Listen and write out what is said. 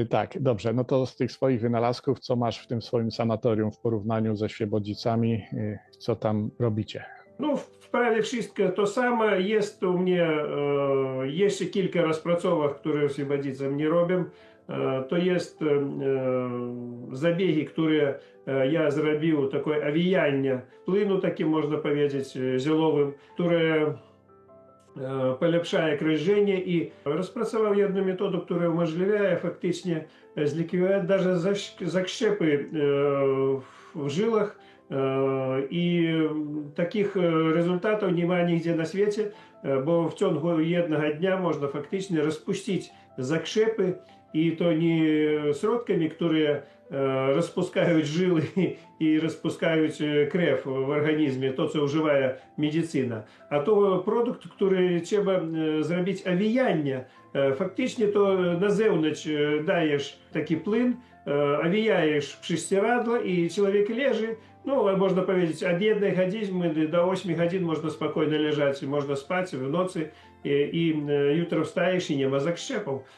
Tak, dobrze. No to z tych swoich wynalazków, co masz w tym swoim sanatorium w porównaniu ze Świebodzicami, co tam robicie? Ну, вправі wszystko to samo. Jest u mnie jeszcze kilka rozpracowek, które z Świebodzicami nie robię. To jest zabiegi, które ja zrobił, takie awijanie płynu, takim można powiedzieć, zielonym, które polepszaje krążenie i rozpracował jedną metodę, która umożliwia faktycznie zlikwidować даже zakrzepy w żyłach. I takich rezultatów nie ma nigdzie na świecie, bo w ciągu jednego dnia można faktycznie rozpuścić zakrzepy i to nie środkami, które rozpuszczają żyły i rozpuszczają krew w organizmie, to co używa medycyna, a to produkt, który trzeba zrobić awijanie. Faktycznie to na zewnątrz dajesz taki plyn, awijaешь prześcieradło i człowiek leży. No, można powiedzieć, od 1 godziny do 8 godzin można spokojnie leżeć, można spać w nocy i jutro wstajesz i nie ma zakrzepów.